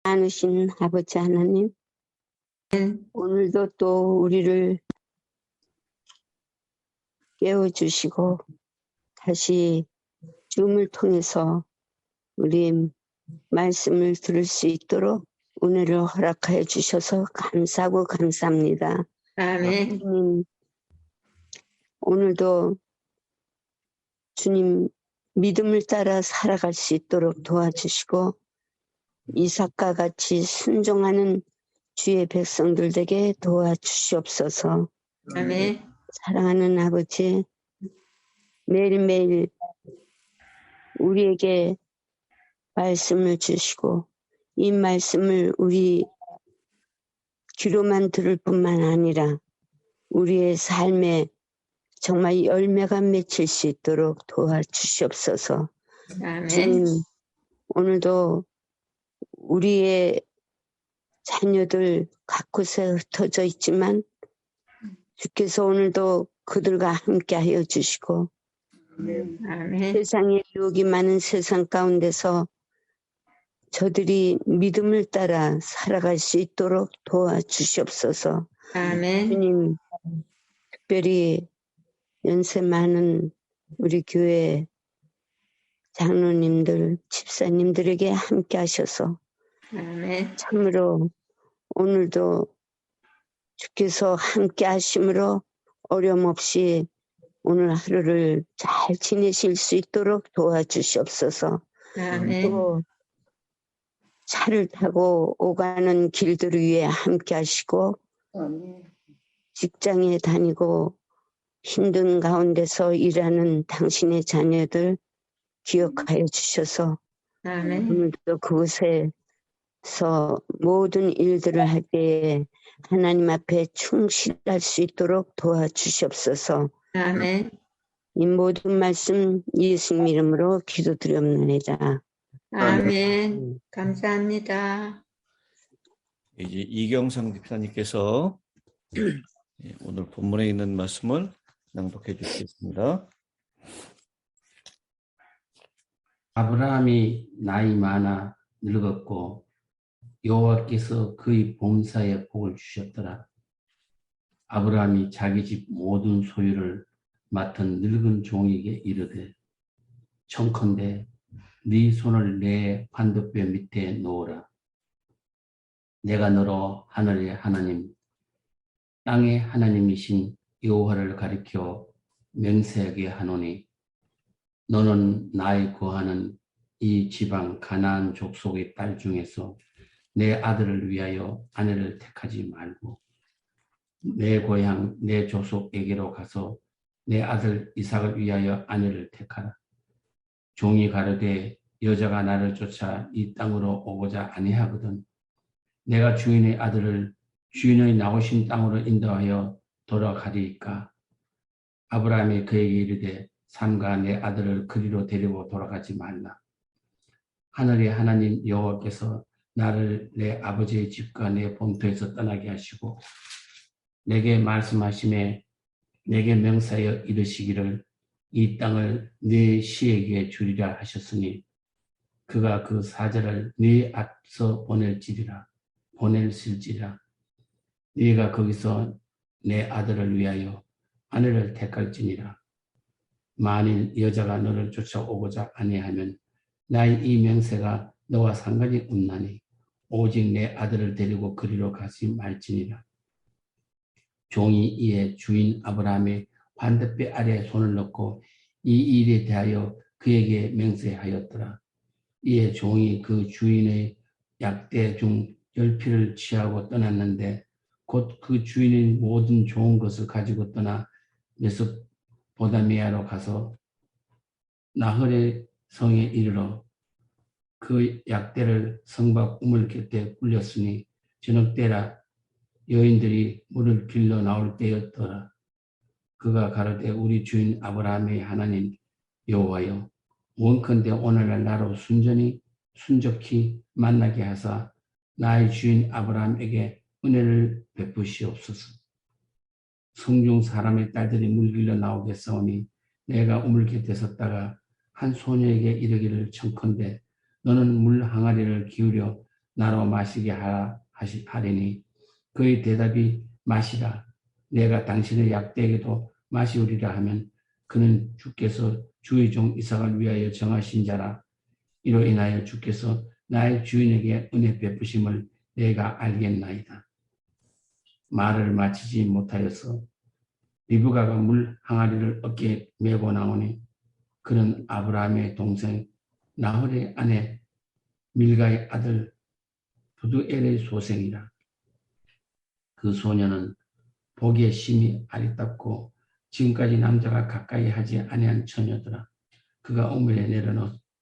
많으신 아버지 하나님, 오늘도 또 우리를 깨워주시고 다시 줌을 통해서 우리 말씀을 들을 수 있도록 은혜를 허락하여 주셔서 감사하고 감사합니다. 아멘. 주님, 오늘도 주님 믿음을 따라 살아갈 수 있도록 도와주시고 이삭과 같이 순종하는 주의 백성들 되게 도와주시옵소서. 아멘. 사랑하는 아버지, 매일매일 우리에게 말씀을 주시고 이 말씀을 우리 귀로만 들을 뿐만 아니라 우리의 삶에 정말 열매가 맺힐 수 있도록 도와주시옵소서. 아멘. 주님, 오늘도 우리의 자녀들 각곳에 흩어져 있지만 주께서 오늘도 그들과 함께 하여 주시고 아멘. 세상에 유혹이 많은 세상 가운데서 저들이 믿음을 따라 살아갈 수 있도록 도와주시옵소서. 아멘. 주님, 특별히 연세 많은 우리 교회 장로님들, 집사님들에게 함께 하셔서 아멘. 참으로 오늘도 주께서 함께 하심으로 어려움 없이 오늘 하루를 잘 지내실 수 있도록 도와주시옵소서. 아멘. 또 차를 타고 오가는 길들 위에 함께 하시고 직장에 다니고 힘든 가운데서 일하는 당신의 자녀들 기억하여 주셔서 아멘. 오늘도 그곳에서 모든 일들을 할 때에 하나님 앞에 충실할 수 있도록 도와주시옵소서. 아멘. 이 모든 말씀 예수님 이름으로 기도드리옵나이다. 아멘. 감사합니다. 이제 이경상 집사님께서 오늘 본문에 있는 말씀을 낭독해 주시겠습니다. 아브라함이 나이 많아 늙었고 여호와께서 그의 범사에 복을 주셨더라. 아브라함이 자기 집 모든 소유를 맡은 늙은 종에게 이르되 청컨대 네 손을 내 환도뼈 밑에 놓으라. 내가 너로 하늘의 하나님 땅의 하나님이신 여호와를 가리켜 맹세하게 하노니 너는 나의 거하는 이 지방 가나안 족속의 딸 중에서 내 아들을 위하여 아내를 택하지 말고 내 고향 내 족속에게로 가서 내 아들 이삭을 위하여 아내를 택하라. 종이 가로되 여자가 나를 쫓아 이 땅으로 오고자 아니하거든 내가 주인의 아들을 주인의 나오신 땅으로 인도하여 돌아가리이까. 아브라함이 그에게 이르되 삼가 내 아들을 그리로 데리고 돌아가지 말라. 하늘의 하나님 여호와께서 나를 내 아버지의 집과 내 본토에서 떠나게 하시고 내게 말씀하심에 내게 명사하여 이르시기를 이 땅을 네 시에게 주리라 하셨으니 그가 그 사자를 네 앞서 보낼실지라. 네가 거기서 내 아들을 위하여 아내를 택할지니라. 만일 여자가 너를 쫓아오고자 아니하면 나의 이 명세가 너와 상관이 없나니 오직 내 아들을 데리고 그리로 가지 말지니라. 종이 이에 주인 아브라함의 환대뼈 아래에 손을 넣고 이 일에 대하여 그에게 맹세하였더라. 이에 종이 그 주인의 약대 중 10피를 취하고 떠났는데 곧 그 주인의 모든 좋은 것을 가지고 떠나 메소포다미아로 가서 나홀의 성에 이르러 그 약대를 성곽 우물 곁에 굴렸으니 저녁 때라 여인들이 물을 길러 나올 때였더라. 그가 가로되 우리 주인 아브라함의 하나님 여호와여 원컨대 오늘날 나로 순적히 만나게 하사 나의 주인 아브라함에게 은혜를 베푸시옵소서. 성중 사람의 딸들이 물 길러 나오겠사오니 내가 우물 곁에 섰다가 한 소녀에게 이르기를 청컨대 너는 물 항아리를 기울여 나로 마시게 하리니 그의 대답이 마시라. 내가 당신의 약대에게도 마시우리라 하면 그는 주께서 주의 종 이삭을 위하여 정하신 자라. 이로 인하여 주께서 나의 주인에게 은혜 베푸심을 내가 알겠나이다. 말을 마치지 못하여서 리브가가 물 항아리를 어깨에 메고 나오니 그는 아브라함의 동생 나홀의 아내 밀가의 아들 부두엘의 소생이라. 그 소녀는 보기에 심히 아리답고 지금까지 남자가 가까이 하지 아니한 처녀더라. 그가 우물에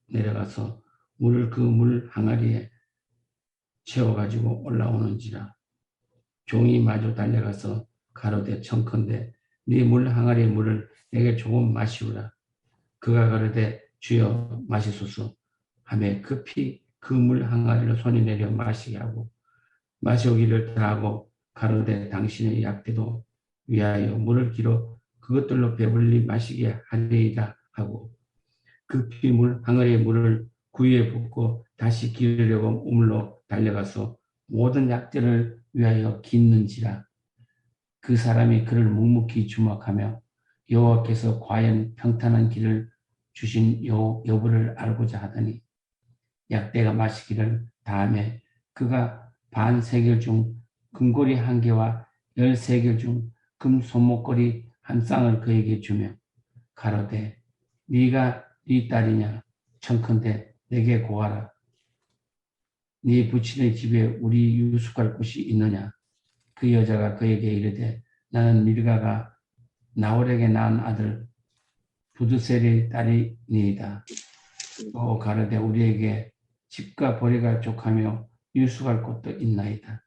내려가서 물을 그 물 항아리에 채워가지고 올라오는지라. 종이 마주 달려가서 가로되 청컨대 네 물 항아리의 물을 내게 조금 마시우라. 그가 가로되 주여 마시소서 하며 급히 그 물 항아리를 손이 내려 마시게 하고 마시오기를 다하고 가로되 당신의 약대도 위하여 물을 길어 그것들로 배불리 마시게 하리이다 하고 급히 물 항아리의 물을 구유에 붓고 다시 기르려고 우물로 달려가서 모든 약대를 위하여 깃는지라. 그 사람이 그를 묵묵히 주목하며 여호와께서 과연 평탄한 길을 주신 여부를 알고자 하더니 약대가 마시기를 다음에 그가 반 세겔 중 금고리 1개와 13개겔 중 금 손목걸이 1쌍을 그에게 주며 가로되 네가 네 딸이냐 청컨대 내게 고하라. 네 부친의 집에 우리 유숙할 곳이 있느냐. 그 여자가 그에게 이르되 나는 밀가가 나홀에게 낳은 아들 부두셀의 딸이니이다. 또 가로되 우리에게 집과 보리가 족하며 유숙할 곳도 있나이다.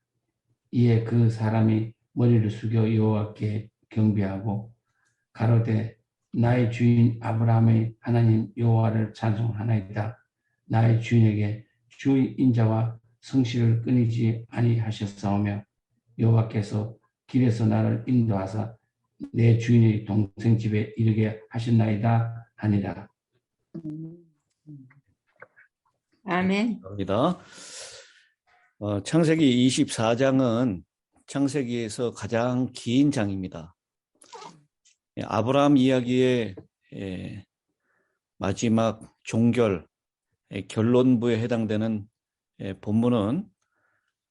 이에 그 사람이 머리를 숙여 여호와께 경배하고 가로되 나의 주인 아브라함의 하나님 여호와를 찬송하나이다. 나의 주인에게 주의 인자와 성실을 끊이지 아니하셨사오며 여호와께서 길에서 나를 인도하사 내 주인의 동생 집에 이르게 하셨나이다 하니라. 아멘. 감사합니다. 창세기 24장은 창세기에서 가장 긴 장입니다. 아브라함 이야기의 마지막 종결, 결론부에 해당되는 본문은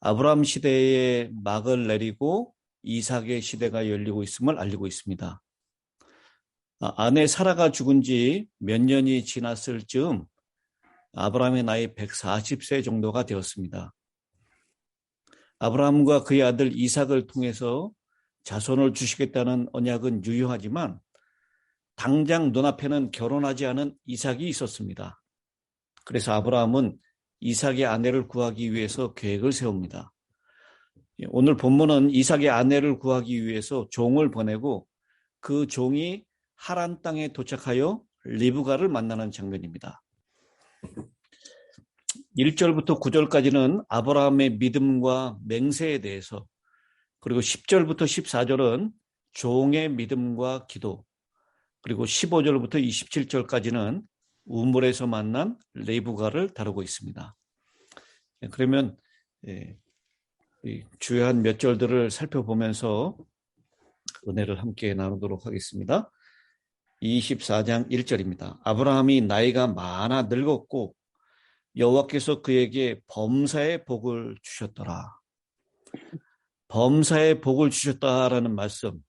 아브라함 시대의 막을 내리고 이삭의 시대가 열리고 있음을 알리고 있습니다. 아내 사라가 죽은 지 몇 년이 지났을 즈음 아브라함의 나이 140세 정도가 되었습니다. 아브라함과 그의 아들 이삭을 통해서 자손을 주시겠다는 언약은 유효하지만 당장 눈앞에는 결혼하지 않은 이삭이 있었습니다. 그래서 아브라함은 이삭의 아내를 구하기 위해서 계획을 세웁니다. 오늘 본문은 이삭의 아내를 구하기 위해서 종을 보내고 그 종이 하란 땅에 도착하여 리브가를 만나는 장면입니다. 1절부터 9절까지는 아브라함의 믿음과 맹세에 대해서, 그리고 10절부터 14절은 종의 믿음과 기도, 그리고 15절부터 27절까지는 우물에서 만난 리브가를 다루고 있습니다. 그러면 주요한 몇 절들을 살펴보면서 은혜를 함께 나누도록 하겠습니다. 24장 1절입니다. 아브라함이 나이가 많아 늙었고 여호와께서 그에게 범사의 복을 주셨더라. 범사의 복을 주셨다라는 말씀,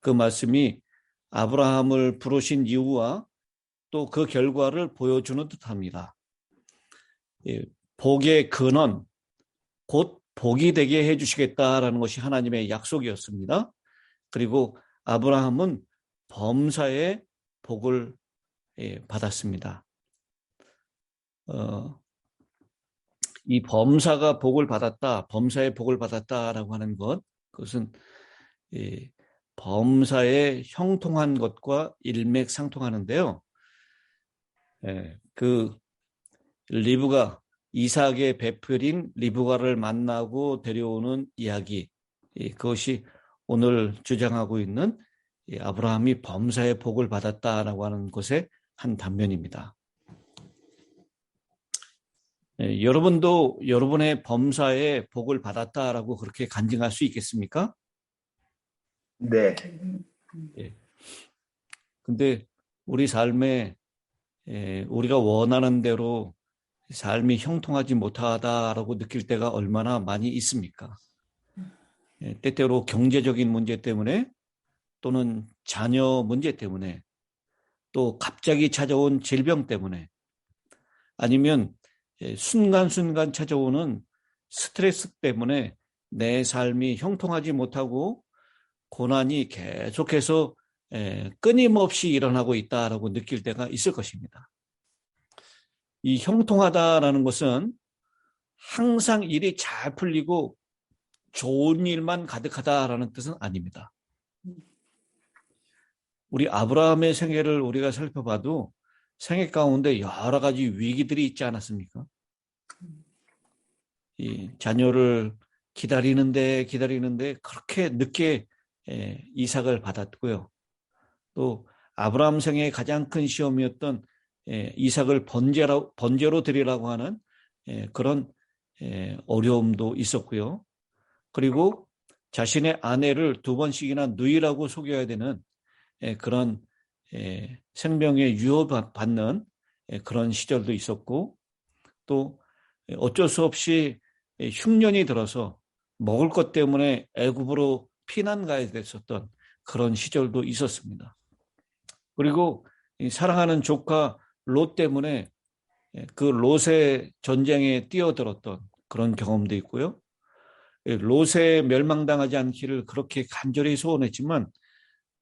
그 말씀이 아브라함을 부르신 이유와 또 그 결과를 보여주는 듯합니다. 복의 근원, 곧 복이 되게 해주시겠다라는 것이 하나님의 약속이었습니다. 그리고 아브라함은 범사의 복을 받았습니다. 이 범사가 복을 받았다, 범사의 복을 받았다라고 하는 것, 그것은 범사에 형통한 것과 일맥상통하는데요. 그 리브가, 이삭의 배필인 리브가를 만나고 데려오는 이야기, 그것이 오늘 주장하고 있는 아브라함이 범사의 복을 받았다라고 하는 것의 한 단면입니다. 여러분도 여러분의 범사에 복을 받았다라고 그렇게 간증할 수 있겠습니까? 네. 근데 우리 삶에 우리가 원하는 대로 삶이 형통하지 못하다라고 느낄 때가 얼마나 많이 있습니까? 때때로 경제적인 문제 때문에 또는 자녀 문제 때문에 또 갑자기 찾아온 질병 때문에 아니면 순간순간 찾아오는 스트레스 때문에 내 삶이 형통하지 못하고 고난이 계속해서 끊임없이 일어나고 있다라고 느낄 때가 있을 것입니다. 이 형통하다라는 것은 항상 일이 잘 풀리고 좋은 일만 가득하다라는 뜻은 아닙니다. 우리 아브라함의 생애를 우리가 살펴봐도 생애 가운데 여러 가지 위기들이 있지 않았습니까? 이 자녀를 기다리는데 그렇게 늦게 이삭을 받았고요. 또 아브라함 생애의 가장 큰 시험이었던 이삭을 번제로 드리라고 하는 그런 어려움도 있었고요. 그리고 자신의 아내를 2번씩이나 누이라고 속여야 되는 그런 생명에 유혹받는 그런 시절도 있었고, 또 어쩔 수 없이 흉년이 들어서 먹을 것 때문에 애굽으로 피난 가야 됐었던 그런 시절도 있었습니다. 그리고 사랑하는 조카 롯 때문에 그 롯의 전쟁에 뛰어들었던 그런 경험도 있고요. 롯에 멸망당하지 않기를 그렇게 간절히 소원했지만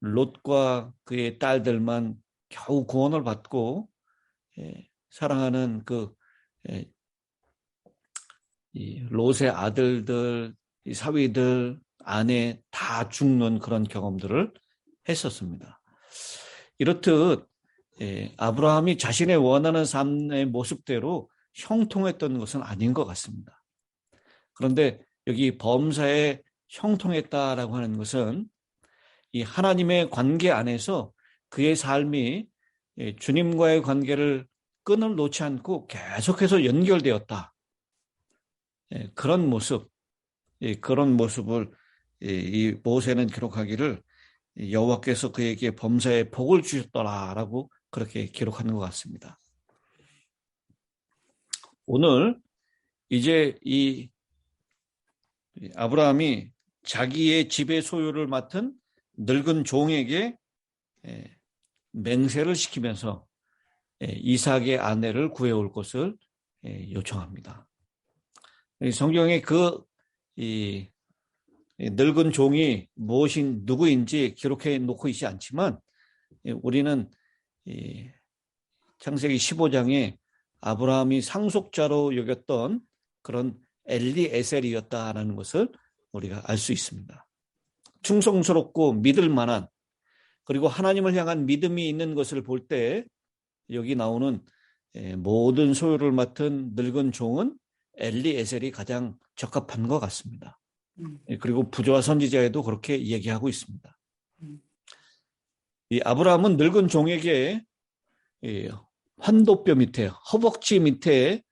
롯과 그의 딸들만 겨우 구원을 받고 사랑하는 그 롯의 아들들, 사위들, 아내 다 죽는 그런 경험들을 했었습니다. 이렇듯 아브라함이 자신의 원하는 삶의 모습대로 형통했던 것은 아닌 것 같습니다. 그런데 여기 범사에 형통했다라고 하는 것은 이 하나님의 관계 안에서 그의 삶이 주님과의 관계를 끈을 놓지 않고 계속해서 연결되었다. 그런 모습, 그런 모습을 이 모세는 기록하기를 여호와께서 그에게 범사에 복을 주셨더라라고 그렇게 기록하는 것 같습니다. 오늘 이제 이 아브라함이 자기의 집의 소유를 맡은 늙은 종에게 맹세를 시키면서 이삭의 아내를 구해올 것을 요청합니다. 성경에 이 늙은 종이 누구인지 기록해 놓고 있지 않지만 우리는 창세기 15장에 아브라함이 상속자로 여겼던 그런 엘리에셀이었다라는 것을 우리가 알 수 있습니다. 충성스럽고 믿을 만한, 그리고 하나님을 향한 믿음이 있는 것을 볼 때 여기 나오는 모든 소유를 맡은 늙은 종은 엘리에셀이 가장 적합한 것 같습니다. 그리고 부조와 선지자에도 그렇게 얘기하고 있습니다. 이 아브라함은 늙은 종에게 환도뼈 밑에, 허벅지 밑에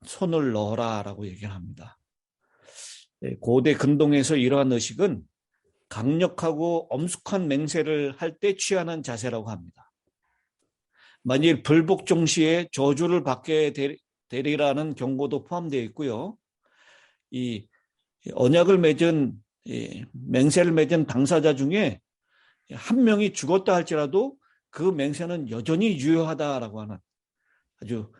손을 넣어라라고 얘기를 합니다. 고대 근동에서 이러한 의식은 강력하고 엄숙한 맹세를 할 때 취하는 자세라고 합니다. 만일 불복종 시에 저주를 받게 되리라는 경고도 포함되어 있고요. 이 언약을 맺은 맹세를 맺은 당사자 중에 한 명이 죽었다 할지라도 그 맹세는 여전히 유효하다라고 하는 아주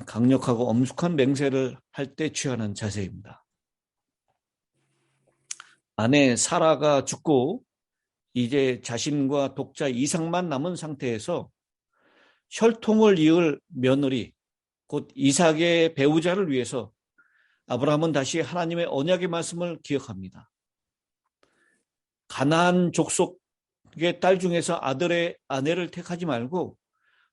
강력하고 엄숙한 맹세를 할 때 취하는 자세입니다. 아내 사라가 죽고 이제 자신과 독자 이삭만 남은 상태에서 혈통을 이을 며느리, 곧 이삭의 배우자를 위해서 아브라함은 다시 하나님의 언약의 말씀을 기억합니다. 가나안 족속의 딸 중에서 아내를 택하지 말고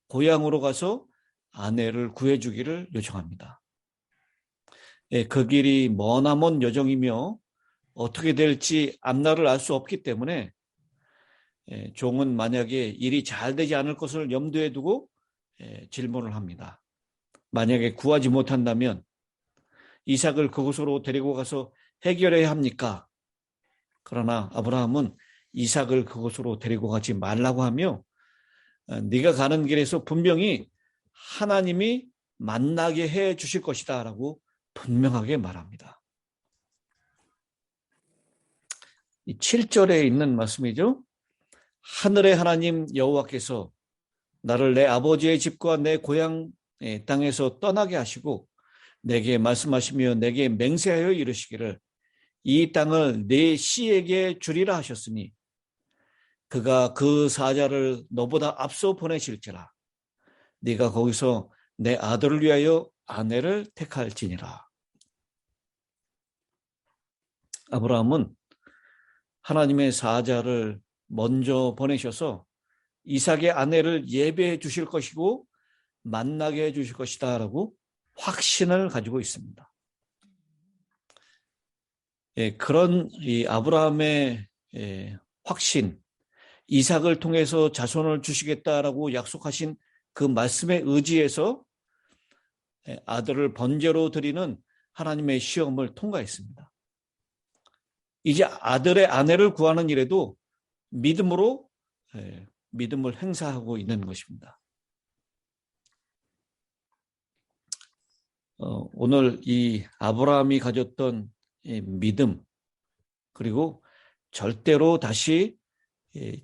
고향으로 가서 아내를 구해주기를 요청합니다. 그 길이 머나먼 여정이며 어떻게 될지 앞날을 알 수 없기 때문에 종은 만약에 일이 잘 되지 않을 것을 염두에 두고 질문을 합니다. 만약에 구하지 못한다면 이삭을 그곳으로 데리고 가서 해결해야 합니까? 그러나 아브라함은 이삭을 그곳으로 데리고 가지 말라고 하며 네가 가는 길에서 분명히 하나님이 만나게 해 주실 것이다 라고 분명하게 말합니다. 이 7절에 있는 말씀이죠. 하늘의 하나님 여호와께서 나를 내 아버지의 집과 내 고향 땅에서 떠나게 하시고 내게 말씀하시며 내게 맹세하여 이르시기를 이 땅을 네 씨에게 주리라 하셨으니 그가 그 사자를 너보다 앞서 보내실지라 네가 거기서 내 아들을 위하여 아내를 택할지니라. 아브라함은 하나님의 사자를 먼저 보내셔서 이삭의 아내를 예배해 주실 것이고 만나게 해 주실 것이다 라고 확신을 가지고 있습니다. 그런 이 아브라함의 확신, 이삭을 통해서 자손을 주시겠다라고 약속하신 그 말씀에 의지해서 아들을 번제로 드리는 하나님의 시험을 통과했습니다. 이제 아들의 아내를 구하는 일에도 믿음으로 믿음을 행사하고 있는 것입니다. 오늘 이 아브라함이 가졌던 믿음, 그리고 절대로 다시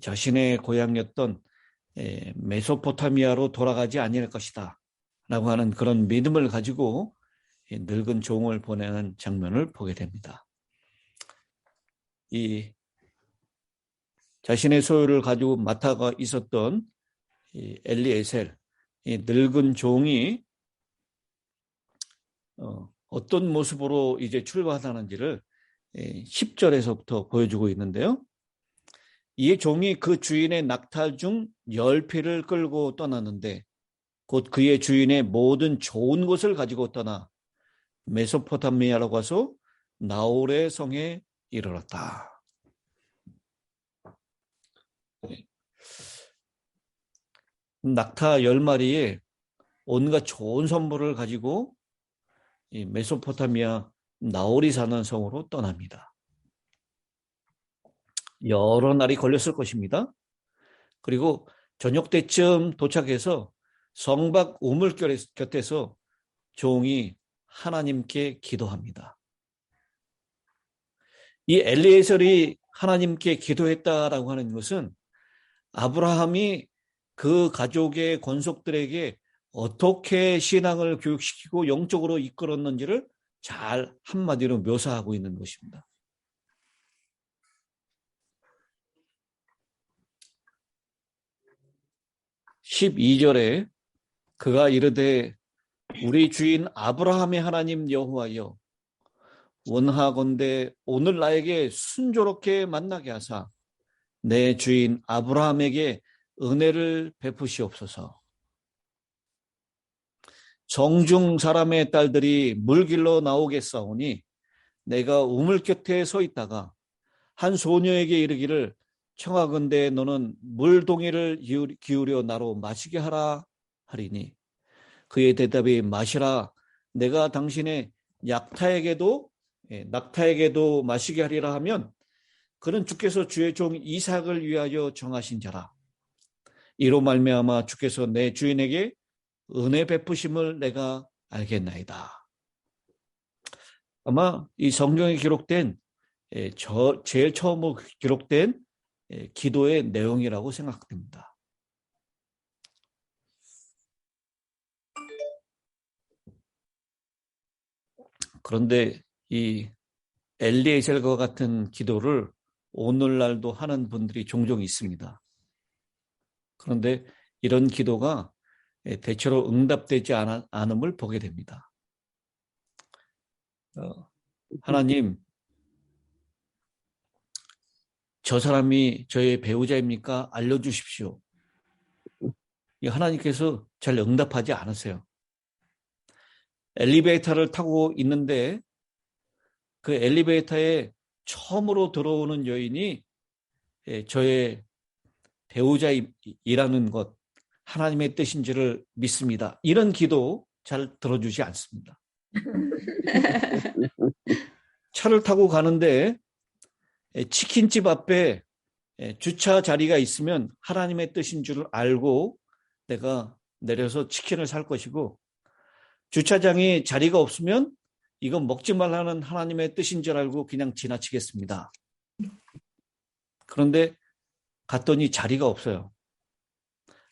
자신의 고향이었던 메소포타미아로 돌아가지 아니할 것이다 라고 하는 그런 믿음을 가지고 늙은 종을 보내는 장면을 보게 됩니다. 이 자신의 소유를 가지고 마타가 있었던 엘리에셀, 이 늙은 종이 어떤 모습으로 이제 출발하는지를 10절에서부터 보여주고 있는데요. 이 종이 그 주인의 낙타 중 10匹를 끌고 떠났는데 곧 그의 주인의 모든 좋은 것을 가지고 떠나 메소포타미아로 가서 나홀의 성에 이르렀다. 낙타 10마리에 온갖 좋은 선물을 가지고 이 메소포타미아 나홀이 사는 성으로 떠납니다. 여러 날이 걸렸을 것입니다. 그리고 저녁 때쯤 도착해서 성곽 우물 곁에서 종이 하나님께 기도합니다. 이 엘리에셀이 하나님께 기도했다라고 하는 것은 아브라함이 그 가족의 권속들에게 어떻게 신앙을 교육시키고 영적으로 이끌었는지를 잘 한마디로 묘사하고 있는 것입니다. 12절에 그가 이르되 우리 주인 아브라함의 하나님 여호와여 원하건대 오늘 나에게 순조롭게 만나게 하사 내 주인 아브라함에게 은혜를 베푸시옵소서. 정중 사람의 딸들이 물길로 나오겠사오니 내가 우물 곁에 서 있다가 한 소녀에게 이르기를 청하건대 너는 물동이를 기울여 나로 마시게 하라 하리니 그의 대답이 마시라 내가 당신의 낙타에게도 마시게 하리라 하면 그는 주께서 주의 종 이삭을 위하여 정하신 자라. 이로 말미암아 주께서 내 주인에게 은혜 베푸심을 내가 알겠나이다. 아마 이 성경에 기록된 제일 처음으로 기록된 기도의 내용이라고 생각됩니다. 그런데 이 엘리에셀과 같은 기도를 오늘날도 하는 분들이 종종 있습니다. 그런데 이런 기도가 대체로 응답되지 않음을 보게 됩니다. 하나님, 저 사람이 저의 배우자입니까? 알려주십시오. 하나님께서 잘 응답하지 않으세요. 엘리베이터를 타고 있는데 그 엘리베이터에 처음으로 들어오는 여인이 저의 배우자이라는 것, 하나님의 뜻인지를 믿습니다. 이런 기도 잘 들어주지 않습니다. 차를 타고 가는데 치킨집 앞에 주차 자리가 있으면 하나님의 뜻인 줄 알고 내가 내려서 치킨을 살 것이고, 주차장에 자리가 없으면 이건 먹지 말라는 하나님의 뜻인 줄 알고 그냥 지나치겠습니다. 그런데 갔더니 자리가 없어요.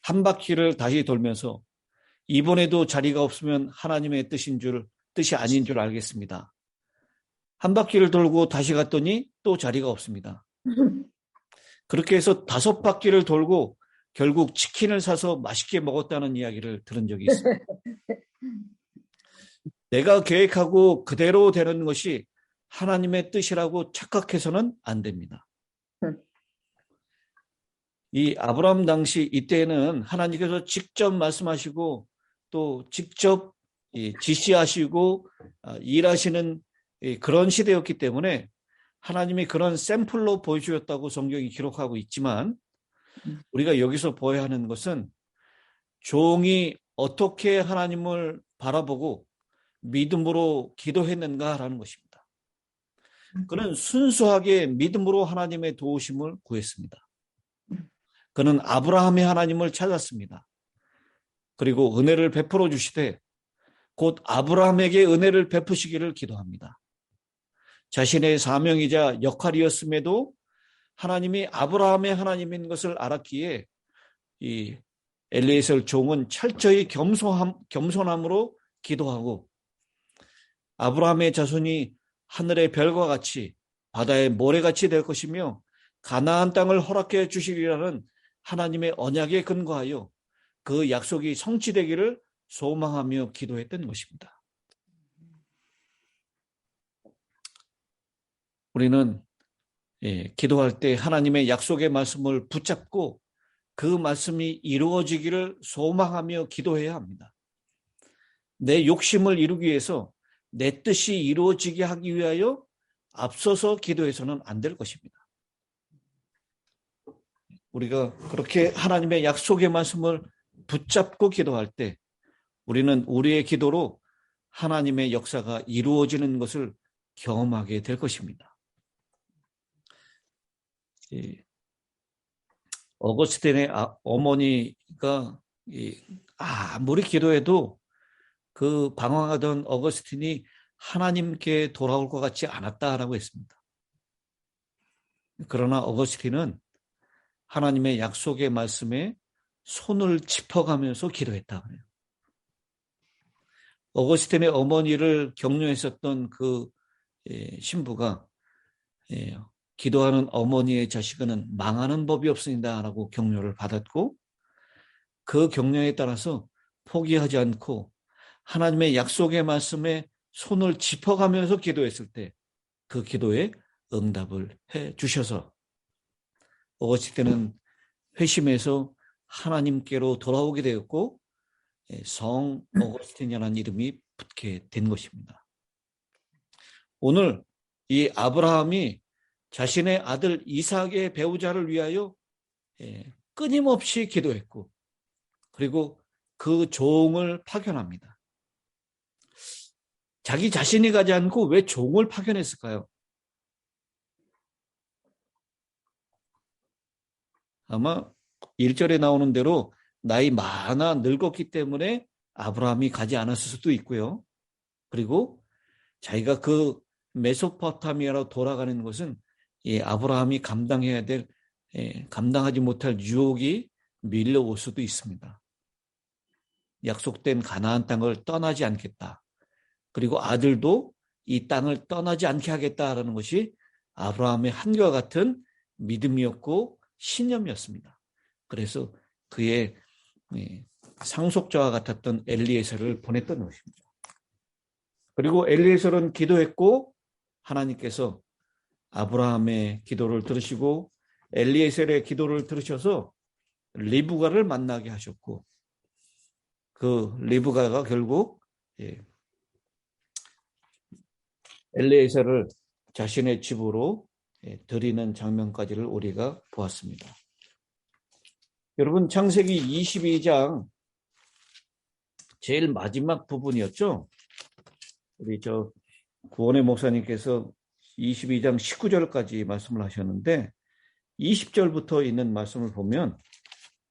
한 바퀴를 다시 돌면서 이번에도 자리가 없으면 하나님의 뜻이 아닌 줄 알겠습니다. 한 바퀴를 돌고 다시 갔더니 또 자리가 없습니다. 그렇게 해서 5바퀴를 돌고 결국 치킨을 사서 맛있게 먹었다는 이야기를 들은 적이 있습니다. 내가 계획하고 그대로 되는 것이 하나님의 뜻이라고 착각해서는 안 됩니다. 이 아브라함 당시 이때는 하나님께서 직접 말씀하시고 또 직접 지시하시고 일하시는 그런 시대였기 때문에 하나님이 그런 샘플로 보여주셨다고 성경이 기록하고 있지만, 우리가 여기서 보아야 하는 것은 종이 어떻게 하나님을 바라보고 믿음으로 기도했는가라는 것입니다. 그는 순수하게 믿음으로 하나님의 도우심을 구했습니다. 그는 아브라함의 하나님을 찾았습니다. 그리고 은혜를 베풀어 주시되 곧 아브라함에게 은혜를 베푸시기를 기도합니다. 자신의 사명이자 역할이었음에도 하나님이 아브라함의 하나님인 것을 알았기에 이 엘리에셀 종은 철저히 겸손함으로 기도하고, 아브라함의 자손이 하늘의 별과 같이 바다의 모래같이 될 것이며 가나안 땅을 허락해 주시리라는 하나님의 언약에 근거하여 그 약속이 성취되기를 소망하며 기도했던 것입니다. 우리는 기도할 때 하나님의 약속의 말씀을 붙잡고 그 말씀이 이루어지기를 소망하며 기도해야 합니다. 내 욕심을 이루기 위해서 내 뜻이 이루어지게 하기 위하여 앞서서 기도해서는 안 될 것입니다. 우리가 그렇게 하나님의 약속의 말씀을 붙잡고 기도할 때 우리는 우리의 기도로 하나님의 역사가 이루어지는 것을 경험하게 될 것입니다. 어거스틴의 어머니가 아무리 기도해도 그 방황하던 어거스틴이 하나님께 돌아올 것 같지 않았다라고 했습니다. 그러나 어거스틴은 하나님의 약속의 말씀에 손을 짚어가면서 기도했다 그래요. 어거스틴의 어머니를 격려했었던 그 신부가 기도하는 어머니의 자식은 망하는 법이 없습니다라고 격려를 받았고, 그 격려에 따라서 포기하지 않고 하나님의 약속의 말씀에 손을 짚어가면서 기도했을 때 그 기도에 응답을 해 주셔서 어거스틴은 회심해서 하나님께로 돌아오게 되었고 성 어거스틴이라는 이름이 붙게 된 것입니다. 오늘 이 아브라함이 자신의 아들 이삭의 배우자를 위하여 끊임없이 기도했고, 그리고 그 종을 파견합니다. 자기 자신이 가지 않고 왜 종을 파견했을까요? 아마 1절에 나오는 대로 나이 많아 늙었기 때문에 아브라함이 가지 않았을 수도 있고요. 그리고 자기가 그 메소포타미아로 돌아가는 것은 아브라함이 감당해야 될, 감당하지 못할 유혹이 밀려올 수도 있습니다. 약속된 가나안 땅을 떠나지 않겠다. 그리고 아들도 이 땅을 떠나지 않게 하겠다라는 것이 아브라함의 한과 같은 믿음이었고 신념이었습니다. 그래서 그의 상속자와 같았던 엘리에셀을 보냈던 것입니다. 그리고 엘리에셀은 기도했고 하나님께서 아브라함의 기도를 들으시고 엘리에셀의 기도를 들으셔서 리브가를 만나게 하셨고, 그 리브가가 결국 엘리에셀을 자신의 집으로 드리는 장면까지를 우리가 보았습니다. 여러분, 창세기 22장 제일 마지막 부분이었죠. 우리 구원의 목사님께서 22장 19절까지 말씀을 하셨는데 20절부터 있는 말씀을 보면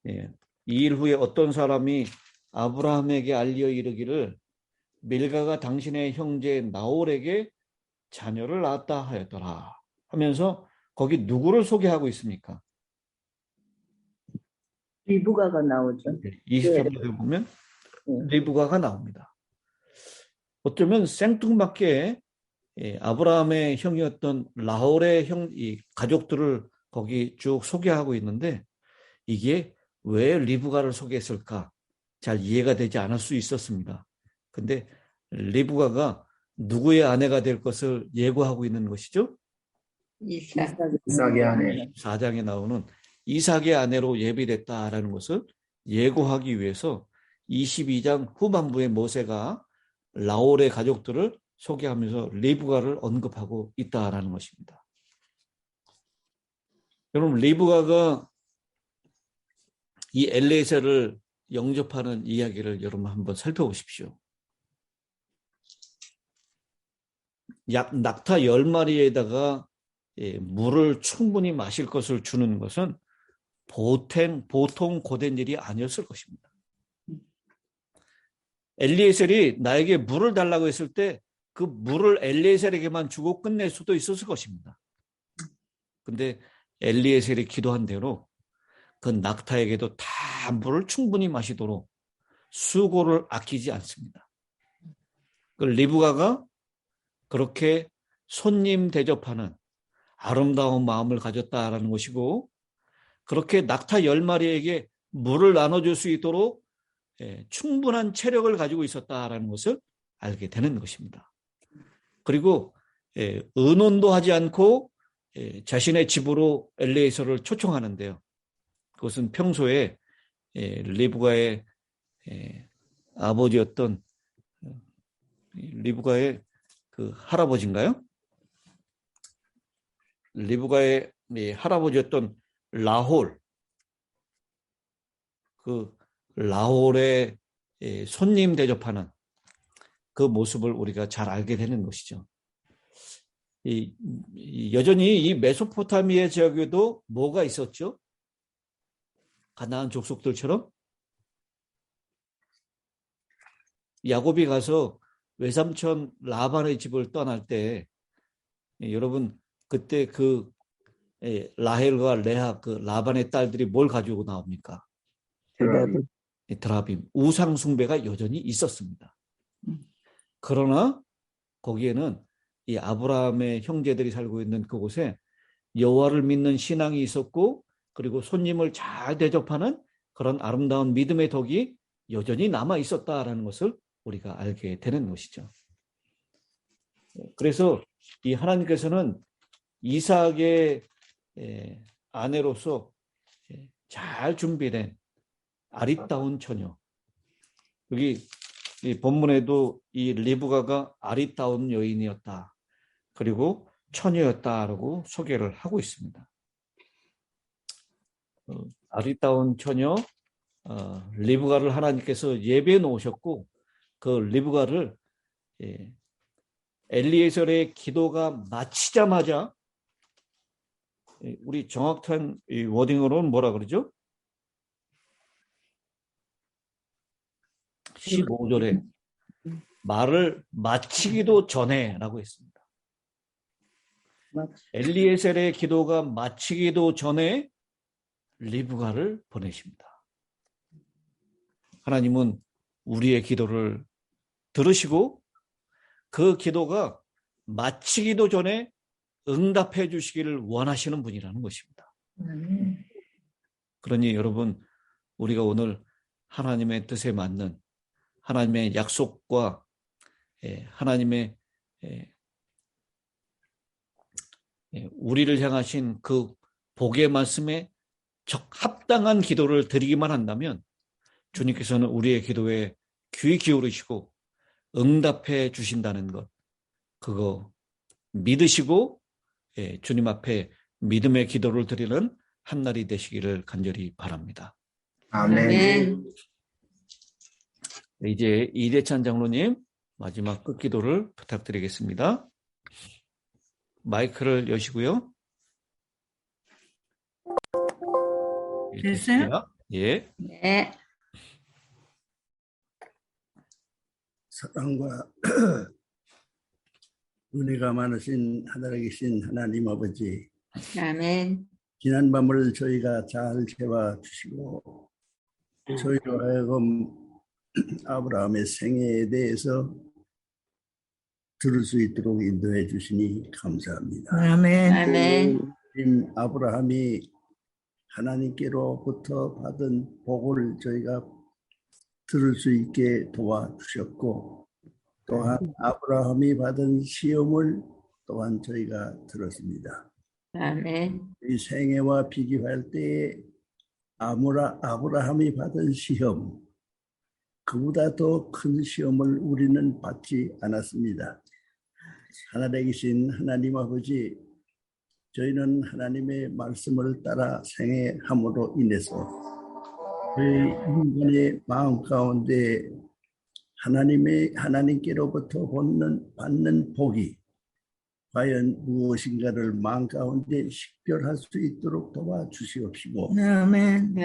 이 일 후에 어떤 사람이 아브라함에게 알려 이르기를 밀가가 당신의 형제 나홀에게 자녀를 낳았다 하였더라 하면서 거기 누구를 소개하고 있습니까? 리브가가 나오죠. 20절에 보면 리브가가 나옵니다. 어쩌면 생뚱맞게 아브라함의 형이었던 라홀의 이 가족들을 거기 쭉 소개하고 있는데 이게 왜 리브가를 소개했을까? 잘 이해가 되지 않을 수 있었습니다. 근데 리브가가 누구의 아내가 될 것을 예고하고 있는 것이죠? 이삭의 아내. 4장에 나오는 이삭의 아내로 예비됐다라는 것을 예고하기 위해서 22장 후반부에 모세가 라홀의 가족들을 소개하면서 리브가를 언급하고 있다라는 것입니다. 여러분, 리브가가 이 엘리에셀을 영접하는 이야기를 여러분 한번 살펴보십시오. 낙타 10마리에다가 물을 충분히 마실 것을 주는 것은 보통 고된 일이 아니었을 것입니다. 엘리에셀이 나에게 물을 달라고 했을 때 그 물을 엘리에셀에게만 주고 끝낼 수도 있었을 것입니다. 근데 엘리에셀이 기도한 대로 그 낙타에게도 다 물을 충분히 마시도록 수고를 아끼지 않습니다. 그 리브가가 그렇게 손님 대접하는 아름다운 마음을 가졌다라는 것이고 그렇게 낙타 10마리에게 물을 나눠줄 수 있도록 충분한 체력을 가지고 있었다라는 것을 알게 되는 것입니다. 그리고 의논도 하지 않고 자신의 집으로 엘리에셀을 초청하는데요. 그것은 평소에 리브가의 아버지였던 리브가의 그 할아버지인가요? 리브가의 할아버지였던 라홀, 그 라홀의 손님 대접하는 그 모습을 우리가 잘 알게 되는 것이죠. 여전히 이 메소포타미아 지역에도 뭐가 있었죠? 가나안 족속들처럼 야곱이 가서 외삼촌 라반의 집을 떠날 때 여러분 그때 그 라헬과 레아 그 라반의 딸들이 뭘 가지고 나옵니까? 드라빔, 우상 숭배가 여전히 있었습니다. 그러나 거기에는 이 아브라함의 형제들이 살고 있는 그곳에 여호와를 믿는 신앙이 있었고 그리고 손님을 잘 대접하는 그런 아름다운 믿음의 덕이 여전히 남아 있었다라는 것을 우리가 알게 되는 것이죠. 그래서 이 하나님께서는 이삭의 아내로서 잘 준비된 아리따운 처녀, 여기 이 본문에도 이 리브가가 아리따운 여인이었다. 그리고 처녀였다라고 소개를 하고 있습니다. 아리따운 처녀 리브가를 하나님께서 예배해 놓으셨고 그 리브가를 엘리에셀의 기도가 마치자마자 우리 정확한 이 워딩으로는 뭐라 그러죠? 15절에 말을 마치기도 전에 라고 했습니다. 엘리에셀의 기도가 마치기도 전에 리브가를 보내십니다. 하나님은 우리의 기도를 들으시고 그 기도가 마치기도 전에 응답해 주시기를 원하시는 분이라는 것입니다. 그러니 여러분 우리가 오늘 하나님의 뜻에 맞는 하나님의 약속과 하나님의 우리를 향하신 그 복의 말씀에 합당한 기도를 드리기만 한다면 주님께서는 우리의 기도에 귀 기울이시고 응답해 주신다는 것, 그거 믿으시고 주님 앞에 믿음의 기도를 드리는 한날이 되시기를 간절히 바랍니다. 아멘. 이제 이대찬 장로님 마지막 끝기도를 부탁드리겠습니다. 마이크를 여시고요. 됐어요? 예. 네. 사랑과 은혜가 많으신 하늘에 계신 하나님 아버지, 아멘. 지난 밤을 저희가 잘 채워주시고 저희로 하여금 아브라함의 생애에 대해서 들을 수 있도록 인도해 주시니 감사합니다. 아멘. 아멘. 아브라함이 하나님께로부터 받은 복을 저희가 들을 수 있게 도와주셨고, 또한 아브라함이 받은 시험을 또한 저희가 들었습니다. 아멘. 이 생애와 비교할 때에 아브라함이 받은 시험, 그보다 더 큰 시험을 우리는 받지 않았습니다. 하늘에 계신 하나님 아버지, 저희는 하나님의 말씀을 따라 생애함으로 인해서 저희 인간의 마음 가운데 하나님께로부터 받는 복이 과연 무엇인가를 마음 가운데 식별할 수 있도록 도와주시옵시고, 아멘.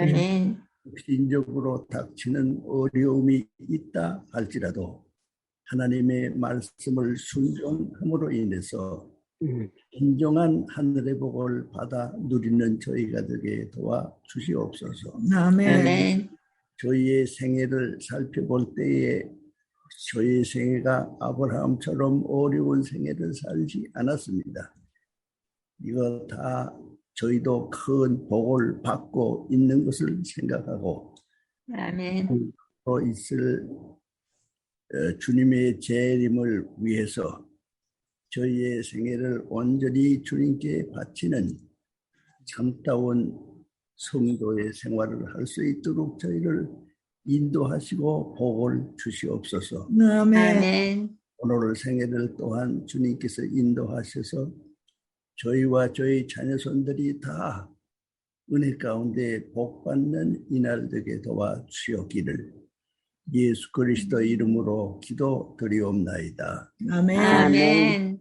신적으로 닥치는 어려움이 있다 할지라도 하나님의 말씀을 순종함으로 인해서 인정한 하늘의 복을 받아 누리는 저희가 되게 도와주시옵소서. 아멘. 저희의 생애를 살펴볼 때에 저희의 생애가 아브라함처럼 어려운 생애를 살지 않았습니다. 이거 다 저희도 큰 복을 받고 있는 것을 생각하고 아멘. 또 있을 주님의 재림을 위해서 저희의 생애를 온전히 주님께 바치는 참다운 성도의 생활을 할 수 있도록 저희를 인도하시고 복을 주시옵소서. 아멘. 오늘 생애를 또한 주님께서 인도하셔서 저희와 저희 자녀손들이 다 은혜 가운데 복받는 이날 되게 도와주시옵기를 예수 그리스도 이름으로 기도드리옵나이다. 아멘.